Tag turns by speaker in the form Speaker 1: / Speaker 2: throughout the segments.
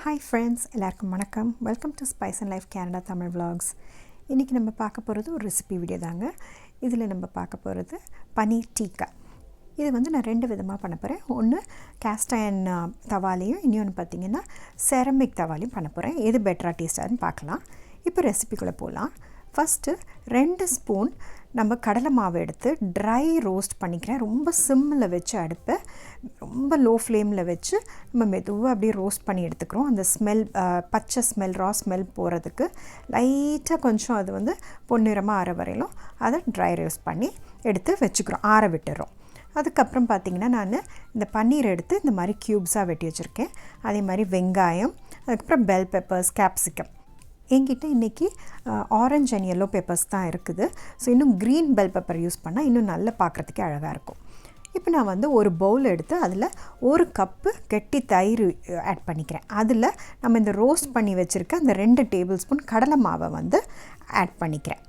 Speaker 1: Hi friends, எல்லாருக்கும் வணக்கம். Welcome to Spice and Life Canada Tamil Vlogs. இன்னைக்கு நம்ம பார்க்க போறது ஒரு ரெசிபி வீடியோ தாங்க. இதில் நம்ம பார்க்க போறது பனீர் டிக்கா. இது வந்து நான் ரெண்டு விதமாக பண்ண போகிறேன். ஒன்று கேஸ்ட் அயர்ன் தவாலையும், இன்னொன்று பார்த்தீங்கன்னா செரமிக் தவாலையும் பண்ண போகிறேன். எது பெட்டராக டேஸ்டாகனு பார்க்கலாம். இப்போ ரெசிபிக்குள்ளே போகலாம். ஃபஸ்ட்டு 2 ஸ்பூன் நம்ம கடலை மாவு எடுத்து ட்ரை ரோஸ்ட் பண்ணிக்கிறேன். ரொம்ப சிம்மில் வச்சு அடுப்பை ரொம்ப லோ ஃப்ளேமில் வச்சு நம்ம மெதுவாக அப்படியே ரோஸ்ட் பண்ணி எடுத்துக்கிறோம். அந்த ஸ்மெல், பச்சை ஸ்மெல், ரா ஸ்மெல் போகிறதுக்கு லைட்டாக கொஞ்சம் அது வந்து பொன்னிறமாக ஆற வரையிலும் அதை ட்ரை ரோஸ்ட் பண்ணி எடுத்து வச்சுக்கிறோம், ஆற விட்டுறோம். அதுக்கப்புறம் பார்த்திங்கன்னா நான் இந்த பன்னீர் எடுத்து இந்த மாதிரி க்யூப்ஸாக வெட்டி வச்சுருக்கேன். அதே மாதிரி வெங்காயம், அதுக்கப்புறம் பெல் பெப்பர்ஸ், கேப்சிகம். என்கிட்ட இன்றைக்கி ஆரஞ்ச் அண்ட் எல்லோ பெப்பர்ஸ் தான் இருக்குது. ஸோ இன்னும் க்ரீன் பெல் பெப்பர் யூஸ் பண்ணால் இன்னும் நல்லா பார்க்குறதுக்கே அழகாக இருக்கும். இப்போ நான் வந்து ஒரு பவுல் எடுத்து அதில் 1 கப்பு கெட்டி தயிர் ஆட் பண்ணிக்கிறேன். அதில் நம்ம இந்த ரோஸ்ட் பண்ணி வச்சுருக்க அந்த 2 டேபிள் ஸ்பூன் கடலை மாவை வந்து ஆட் பண்ணிக்கிறேன்.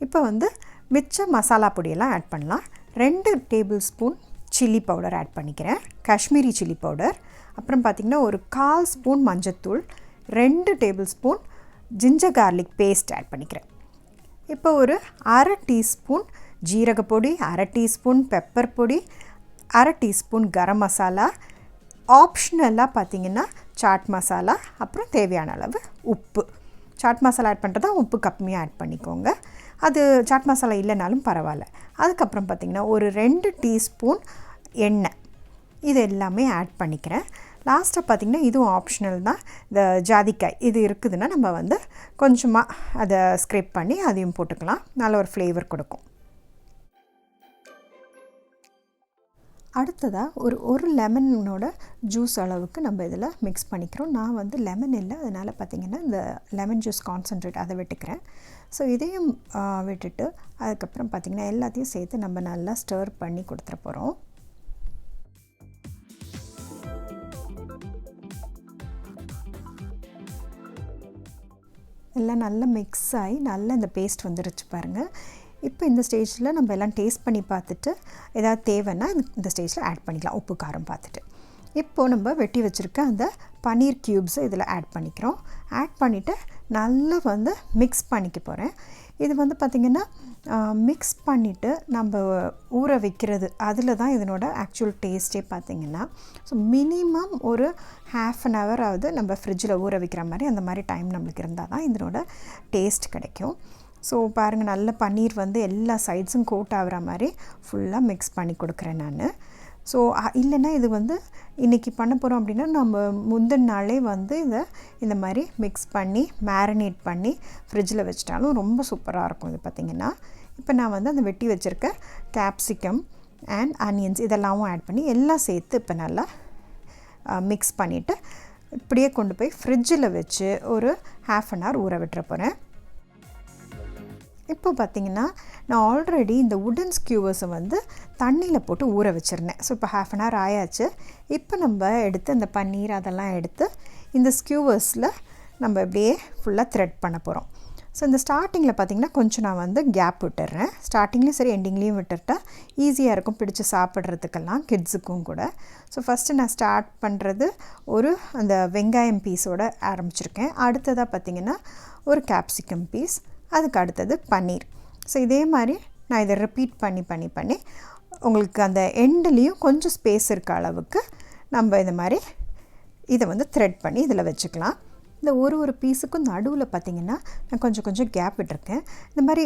Speaker 1: இப்போ வந்து மிச்ச மசாலா பொடியெல்லாம் ஆட் பண்ணலாம். 2 tablespoon chilli powder add பண்ணிக்கிறேன், காஷ்மீரி சில்லி பவுடர். அப்புறம் பார்த்திங்கன்னா ஒரு 1/4 ஸ்பூன் மஞ்சத்தூள், 2 tablespoon ginger garlic paste add பண்ணிக்கிறேன். இப்போ ஒரு 1/2 டீஸ்பூன் ஜீரகப்பொடி, 1/2 டீஸ்பூன் பெப்பர் பொடி, 1/2 டீஸ்பூன் கரம் மசாலா, ஆப்ஷனலாக பார்த்திங்கன்னா சாட் மசாலா, அப்புறம் தேவையான அளவு உப்பு. சாட் மசாலா ஆட் பண்ணுறதா உப்பு கம்மியாக ஆட் பண்ணிக்கோங்க. அது சாட் மசாலா இல்லைனாலும் பரவாயில்ல. அதுக்கப்புறம் பார்த்திங்கன்னா ஒரு 2 டீஸ்பூன் எண்ணெய், இது எல்லாமே ஆட் பண்ணிக்கிறேன். லாஸ்ட்டாக பார்த்திங்கன்னா இதுவும் ஆப்ஷனல் தான். இந்த ஜாதிக்காய் இது இருக்குதுன்னா நம்ம வந்து கொஞ்சமாக அதை ஸ்க்ரேப் பண்ணி அதையும் போட்டுக்கலாம், நல்ல ஒரு ஃப்ளேவர் கொடுக்கும். அடுத்ததாக ஒரு லெமனோட ஜூஸ் அளவுக்கு நம்ம இதில் மிக்ஸ் பண்ணிக்கிறோம். நான் வந்து லெமன் இல்லை, அதனால் பார்த்திங்கன்னா இந்த லெமன் ஜூஸ் கான்சன்ட்ரேட் அதை விட்டுக்கிறேன். ஸோ இதையும் விட்டுட்டு அதுக்கப்புறம் பார்த்திங்கன்னா எல்லாத்தையும் சேர்த்து நம்ம நல்லா ஸ்டர் பண்ணி கொடுத்துட போகிறோம். எல்லாம் நல்லா மிக்ஸ் ஆகி நல்லா இந்த பேஸ்ட் வந்துருச்சு பாருங்கள். இப்போ இந்த ஸ்டேஜில் நம்ம எல்லாம் டேஸ்ட் பண்ணி பார்த்துட்டு ஏதாவது தேவைன்னா இந்த ஸ்டேஜில் ஆட் பண்ணிக்கலாம், உப்பு காரம் பார்த்துட்டு. இப்போது நம்ம வெட்டி வச்சுருக்க அந்த பன்னீர் க்யூப்ஸை இதில் ஆட் பண்ணிக்கிறோம். ஆட் பண்ணிவிட்டு நல்லா வந்து மிக்ஸ் பண்ணிக்க போகிறேன். இது வந்து பார்த்திங்கன்னா மிக்ஸ் பண்ணிவிட்டு நம்ம ஊற வைக்கிறது, அதில் தான் இதனோட ஆக்சுவல் டேஸ்ட்டே பார்த்திங்கன்னா. ஸோ மினிமம் ஒரு 1/2 ஹவராவது நம்ம ஃப்ரிட்ஜில் ஊற வைக்கிற மாதிரி, அந்த மாதிரி டைம் நம்மளுக்கு இருந்தால் தான் இதனோட டேஸ்ட் கிடைக்கும். ஸோ பாருங்கள், நல்ல பன்னீர் வந்து எல்லா சைட்ஸும் கோட் ஆகிற மாதிரி ஃபுல்லாக மிக்ஸ் பண்ணி கொடுக்குறேன் நான். ஸோ இல்லைன்னா இது வந்து இன்றைக்கி பண்ண போகிறோம் அப்படின்னா நம்ம முந்தின நாளே வந்து இதை இந்த மாதிரி மிக்ஸ் பண்ணி மேரினேட் பண்ணி ஃப்ரிட்ஜில் வச்சிட்டாலும் ரொம்ப சூப்பராக இருக்கும் இது பார்த்திங்கன்னா. இப்போ நான் வந்து அந்த வெட்டி வச்சுருக்க கேப்சிகம் அண்ட் ஆனியன்ஸ் இதெல்லாமும் ஆட் பண்ணி எல்லாம் சேர்த்து இப்போ நல்லா மிக்ஸ் பண்ணிவிட்டு இப்படியே கொண்டு போய் ஃப்ரிட்ஜில் வச்சு ஒரு 1/2 ஹவர் ஊற விட்டுற போகிறேன். இப்போ பார்த்திங்கன்னா நான் ஆல்ரெடி இந்த உடன் ஸ்கியூவர்ஸை வந்து தண்ணியில் போட்டு ஊற வச்சுருந்தேன். ஸோ இப்போ 1/2 ஹவர் ஆயாச்சு. இப்போ நம்ம எடுத்து அந்த பன்னீர் அதெல்லாம் எடுத்து இந்த ஸ்கியூவர்ஸில் நம்ம இப்படியே ஃபுல்லாக த்ரெட் பண்ண போகிறோம். ஸோ இந்த ஸ்டார்டிங்கில் பார்த்திங்கன்னா கொஞ்சம் நான் வந்து கேப் விட்டுடுறேன். ஸ்டார்டிங்லேயும் சரி எண்டிங்லேயும் விட்டுட்டா ஈஸியாக இருக்கும் பிடிச்சி சாப்பிட்றதுக்கெல்லாம், கிட்ஸுக்கும் கூட. ஸோ ஃபஸ்ட்டு நான் ஸ்டார்ட் பண்ணுறது ஒரு அந்த வெங்காயம் பீஸோடு ஆரம்பிச்சிருக்கேன். அடுத்ததாக பார்த்திங்கன்னா ஒரு கேப்சிகம் பீஸ், அதுக்கு அடுத்தது பன்னீர். ஸோ இதே மாதிரி நான் இதை ரிப்பீட் பண்ணி உங்களுக்கு அந்த எண்ட்லேயும் கொஞ்சம் ஸ்பேஸ் இருக்க அளவுக்கு நம்ம இந்த மாதிரி இதை வந்து த்ரெட் பண்ணி இதில் வச்சுக்கலாம். இந்த ஒரு பீஸுக்கும் நடுவில் பார்த்திங்கன்னா நான் கொஞ்சம் கேப் விட்டுருக்கேன். இந்த மாதிரி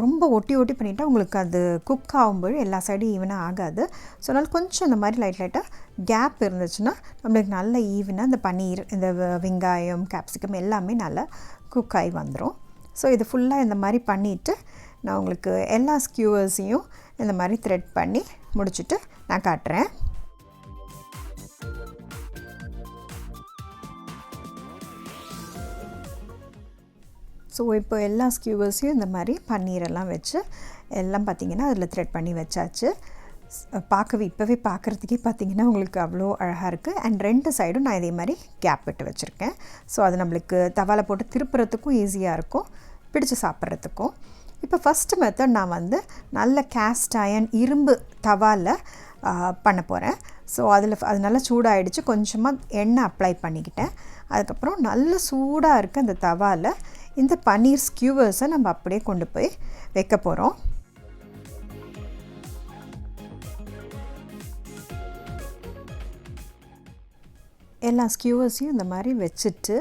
Speaker 1: ரொம்ப ஒட்டி பண்ணிவிட்டால் உங்களுக்கு அது குக் ஆகும்போது எல்லா சைடும் ஈவனாக ஆகாது. ஸோ அதனால் கொஞ்சம் இந்த மாதிரி லைட்டாக கேப் இருந்துச்சுன்னா நம்மளுக்கு நல்ல ஈவனாக இந்த பன்னீர், இந்த வெங்காயம், கேப்சிகம் எல்லாமே நல்லா குக் ஆகி வந்துடும். ஸோ இது ஃபுல்லாக இந்த மாதிரி பண்ணிவிட்டு நான் உங்களுக்கு எல்லா ஸ்கியூவர்ஸையும் இந்த மாதிரி த்ரெட் பண்ணி முடிச்சுட்டு நான் காட்டுறேன். ஸோ இப்போ எல்லா ஸ்கியூவர்ஸையும் இந்த மாதிரி பன்னீரெல்லாம் வச்சு எல்லாம் பார்த்திங்கன்னா அதில் த்ரெட் பண்ணி வச்சாச்சு. இப்போவே பார்க்குறதுக்கே பார்த்திங்கன்னா உங்களுக்கு அவ்வளோ அழகாக இருக்குது. அண்ட் 2 சைடும் நான் இதே மாதிரி கேப் விட்டு வச்சுருக்கேன். ஸோ அது நம்மளுக்கு தவாவில் போட்டு திருப்புறதுக்கும் ஈஸியாக இருக்கும், பிடிச்சி சாப்பிட்றதுக்கும். இப்போ ஃபஸ்ட்டு மெத்தட் நான் வந்து நல்ல கேஸ்ட் அயர்ன் இரும்பு தவாவில் பண்ண போகிறேன். ஸோ அது நல்லா சூடாகிடுச்சு. கொஞ்சமாக எண்ணெய் அப்ளை பண்ணிக்கிட்டேன். அதுக்கப்புறம் நல்ல சூடாக இருக்க அந்த தவாவில் இந்த பன்னீர் ஸ்கியூவர்ஸை நம்ம அப்படியே கொண்டு போய் வைக்க போகிறோம். எல்லா ஸ்கியூவர்ஸையும் இந்த மாதிரி வச்சுட்டு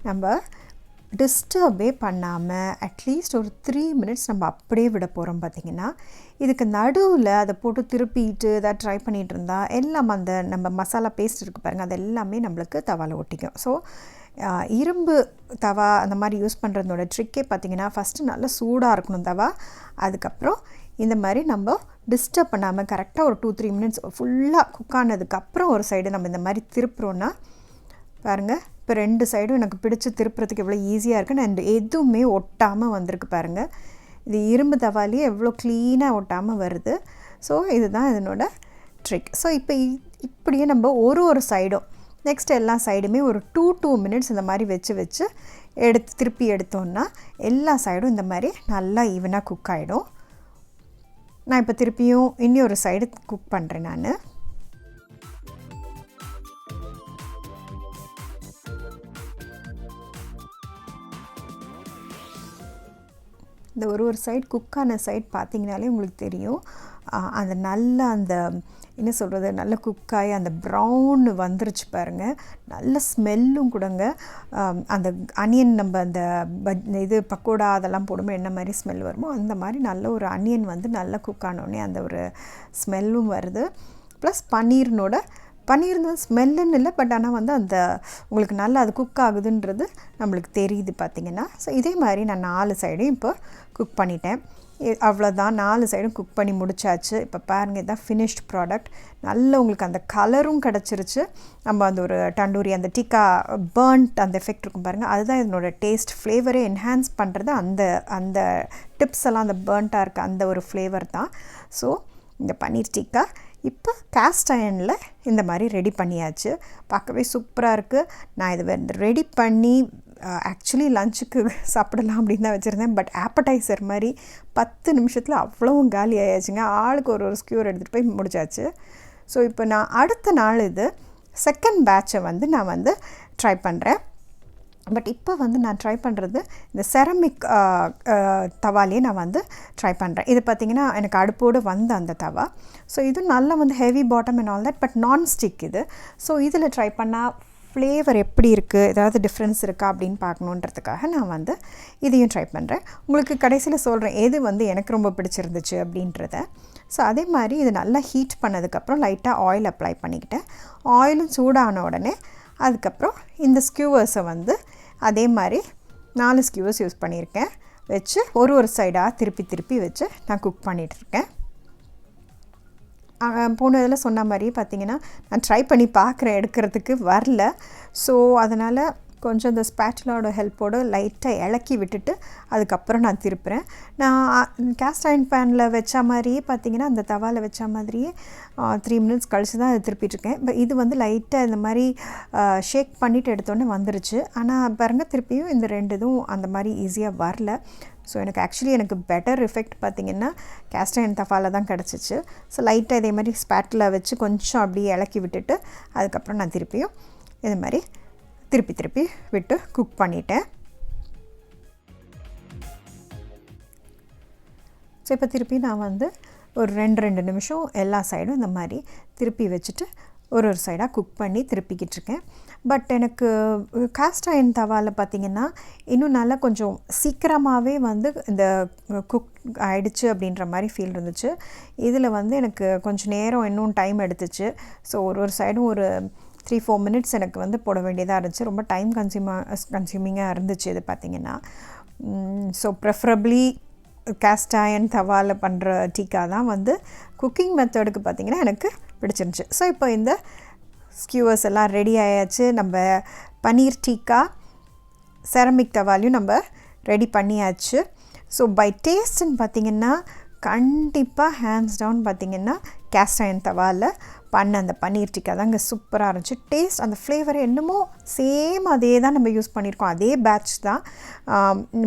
Speaker 1: நம்ம டிஸ்டர்பே பண்ணாமல் அட்லீஸ்ட் ஒரு 3 மினிட்ஸ் நம்ம அப்படியே விட போகிறோம். பார்த்திங்கன்னா இதுக்கு நடுவில் அதை போட்டு திருப்பிட்டு எதாவது ட்ரை பண்ணிகிட்டு இருந்தால் எல்லாம் அந்த நம்ம மசாலா பேஸ்ட் இருக்குது பாருங்கள், அது எல்லாமே நம்மளுக்கு தவாவில் ஒட்டிக்கும். ஸோ இரும்பு தவா அந்த மாதிரி யூஸ் பண்ணுறதோட ட்ரிக்கே பார்த்திங்கன்னா ஃபஸ்ட்டு நல்லா சூடாக இருக்கணும் தவா. அதுக்கப்புறம் இந்த மாதிரி நம்ம டிஸ்டர்ப் பண்ணாமல் கரெக்டாக ஒரு 2-3 மினிட்ஸ் ஃபுல்லாக குக் ஆனதுக்கப்புறம் ஒரு சைடு நம்ம இந்த மாதிரி திருப்புறோன்னா பாருங்கள், இப்போ 2 சைடும் எனக்கு பிடிச்சி திருப்புறதுக்கு எவ்வளோ ஈஸியாக இருக்குன்னு அண்ட் எதுவுமே ஒட்டாமல் வந்திருக்கு பாருங்கள். இது இரும்பு தவாலேயே எவ்வளோ க்ளீனாக ஒட்டாமல் வருது. ஸோ இதுதான் இதனோட ட்ரிக். ஸோ இப்போ இப்படியே நம்ம ஒரு சைடும் நெக்ஸ்ட் எல்லா சைடுமே ஒரு 2 மினிட்ஸ் இந்த மாதிரி வச்சு திருப்பி எடுத்தோன்னா எல்லா சைடும் இந்த மாதிரி நல்லா ஈவனாக குக் ஆகிடும். நான் இப்போ திருப்பியும் இன்னொரு சைடு குக் பண்ணுறேன். நான் இந்த ஒரு சைடு குக்கான சைட் பார்த்திங்கனாலே உங்களுக்கு தெரியும். அந்த நல்ல அந்த என்ன சொல்கிறது, நல்ல குக்காகி அந்த ப்ரௌன் வந்துருச்சு பாருங்கள். நல்ல ஸ்மெல்லும் கூடங்க. அந்த அனியன் நம்ம அந்த இது பக்கோடா அதெல்லாம் போடும்போது என்ன மாதிரி ஸ்மெல் வருமோ அந்த மாதிரி நல்ல ஒரு அனியன் வந்து நல்லா குக் ஆனோடனே அந்த ஒரு ஸ்மெல்லும் வருது. ப்ளஸ் பன்னீர்னு ஸ்மெல்லுன்னு இல்லை, பட் ஆனால் வந்து அந்த உங்களுக்கு நல்லா அது குக் ஆகுதுன்றது நம்மளுக்கு தெரியுது பார்த்திங்கன்னா. ஸோ இதே மாதிரி நான் 4 சைடையும் இப்போ குக் பண்ணிட்டேன். அவ்வளோதான், 4 சைடும் குக் பண்ணி முடிச்சாச்சு. இப்போ பாருங்கள், இதுதான் ஃபினிஷ்ட் ப்ராடக்ட். நல்ல உங்களுக்கு அந்த கலரும் கிடச்சிருச்சு. நம்ம அந்த ஒரு தண்டூரி அந்த டிக்கா பர்ன்ட் அந்த எஃபெக்ட் இருக்கும் பாருங்கள், அதுதான் இதனோட டேஸ்ட் ஃப்ளேவரே என்ஹான்ஸ் பண்ணுறது. அந்த டிப்ஸ் எல்லாம் அந்த பர்ன்ட்டாக இருக்க அந்த ஒரு ஃப்ளேவர் தான். ஸோ இந்த பன்னீர் டிக்கா இப்போ கேஸ்ட் அயனில் இந்த மாதிரி ரெடி பண்ணியாச்சு. பார்க்கவே சூப்பராக இருக்குது. நான் இதை ரெடி பண்ணி ஆக்சுவலி லஞ்சுக்கு சாப்பிடலாம் அப்படின்னு தான் வச்சுருந்தேன். பட் ஆப்படைசர் மாதிரி 10 நிமிஷத்தில் அவ்வளவும் காலி ஆயாச்சுங்க. ஆளுக்கு ஒரு ஸ்கியூர் எடுத்துகிட்டு போய் முடிச்சாச்சு. ஸோ இப்போ நான் அடுத்த நாள் இது செகண்ட் பேட்சை வந்து நான் ட்ரை பண்ணுறேன். பட் இப்போ நான் ட்ரை பண்ணுறது இந்த செரமிக் தவாலேயே நான் ட்ரை பண்ணுறேன். இது பார்த்திங்கன்னா எனக்கு அடுப்போடு வந்த அந்த தவா. ஸோ இது நல்லா heavy bottom and all that, but nonstick இது. ஸோ இதில் ட்ரை பண்ணால் ஃப்ளேவர் எப்படி இருக்குது, ஏதாவது டிஃப்ரென்ஸ் இருக்கா அப்படின்னு பார்க்கணுன்றதுக்காக நான் இதையும் ட்ரை பண்ணுறேன். உங்களுக்கு கடைசியில் சொல்கிறேன் எது எனக்கு ரொம்ப பிடிச்சிருந்துச்சு அப்படின்றத. ஸோ அதே மாதிரி இது நல்லா ஹீட் பண்ணதுக்கப்புறம் லைட்டாக ஆயில் அப்ளை பண்ணிக்கிட்டேன். ஆயிலும் சூடான உடனே அதுக்கப்புறம் இந்த ஸ்கியூவர்ஸை அதே மாதிரி 4 ஸ்கியூவர்ஸ் யூஸ் பண்ணியிருக்கேன். வச்சு ஒரு சைடாக திருப்பி வச்சு நான் குக் பண்ணிகிட்ருக்கேன். போன இதில் சொன்ன மாதிரியே பார்த்திங்கன்னா நான் ட்ரை பண்ணி பார்க்குறேன், எடுக்கிறதுக்கு வரல. ஸோ அதனால் கொஞ்சம் இந்த ஸ்பேச்சுலோட ஹெல்ப்போடு லைட்டாக இலக்கி விட்டுட்டு அதுக்கப்புறம் நான் திருப்புறேன். நான் கேஸ்ட் அயர்ன் பேனில் வச்ச மாதிரியே பார்த்திங்கன்னா அந்த தவாவில் வச்ச மாதிரியே 3 மினிட்ஸ் கழிச்சு தான் அதை திருப்பிட்டுருக்கேன். பட் இது லைட்டாக இந்த மாதிரி ஷேக் பண்ணிவிட்டு எடுத்தோன்னே வந்துருச்சு. ஆனால் பாருங்கள், திருப்பியும் இந்த 2 இதுவும் அந்த மாதிரி ஈஸியாக வரல. ஸோ எனக்கு பெட்டர் எஃபெக்ட் பார்த்திங்கன்னா கேஸ்ட் அயர்ன் தவாவில் தான் கிடச்சிச்சு. ஸோ லைட்டாக இதே மாதிரி ஸ்பேட்டில் வச்சு கொஞ்சம் அப்படியே இலக்கி விட்டுட்டு அதுக்கப்புறம் நான் திருப்பியும் இது மாதிரி திருப்பி விட்டு குக் பண்ணிட்டேன். ஸோ இப்போ திருப்பி நான் ஒரு 2 நிமிஷம் எல்லா சைடும் இந்த மாதிரி திருப்பி வச்சுட்டு ஒரு சைடாக குக் பண்ணி திருப்பிக்கிட்டு இருக்கேன். பட் எனக்கு காஸ்ட் அயர்ன் தவாவில் பார்த்திங்கன்னா இன்னும் நல்லா கொஞ்சம் சீக்கிரமாகவே இந்த குக் ஆகிடுச்சு அப்படின்ற மாதிரி ஃபீல் இருந்துச்சு. இதில் எனக்கு கொஞ்சம் நேரம் இன்னும் டைம் எடுத்துச்சு. ஸோ ஒரு சைடும் ஒரு 3-4 மினிட்ஸ் எனக்கு போட வேண்டியதாக இருந்துச்சு. ரொம்ப டைம் கன்சியூமிங்காக இருந்துச்சு இது பார்த்திங்கன்னா. ஸோ ப்ரெஃபரபிளி கேஸ்ட் அயர்ன் தவாவில் பண்ணுற டிக்கா தான் குக்கிங் மெத்தடுக்கு பார்த்திங்கன்னா எனக்கு பிடிச்சிருந்துச்சு. ஸோ இப்போ இந்த ஸ்கியூவர்ஸ் எல்லாம் ரெடி ஆயாச்சு. நம்ம பன்னீர் டிக்கா செரமிக் தவாலையும் நம்ம ரெடி பண்ணியாச்சு. ஸோ பை டேஸ்ட்டுன்னு பார்த்திங்கன்னா கண்டிப்பாக ஹேண்ட்ஸ் டவுன் பார்த்திங்கன்னா கேஸ்ட் அயர்ன் தவாவில் பண்ண அந்த பன்னீர் டிக்கா தாங்க சூப்பராக இருந்துச்சு. டேஸ்ட் அந்த ஃப்ளேவர் என்னமோ சேம் அதே தான் நம்ம யூஸ் பண்ணியிருக்கோம். அதே பேட்ச் தான்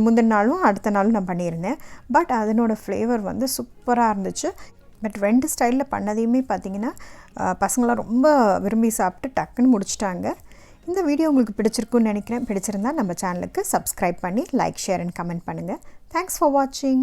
Speaker 1: முந்தின நாளும் அடுத்த நாளும் நான் பண்ணியிருந்தேன். பட் அதனோட ஃப்ளேவர் சூப்பராக இருந்துச்சு. பட் 2 ஸ்டைலில் பண்ணதையுமே பார்த்திங்கன்னா பசங்களாம் ரொம்ப விரும்பி சாப்பிட்டு டக்குன்னு முடிச்சிட்டாங்க. இந்த வீடியோ உங்களுக்கு பிடிச்சிருக்குன்னு நினைக்கிறேன். பிடிச்சிருந்தா நம்ம சேனலுக்கு சப்ஸ்கிரைப் பண்ணி லைக், ஷேர் அண்ட் கமெண்ட் பண்ணுங்கள். தேங்க்ஸ் ஃபார் வாட்சிங்.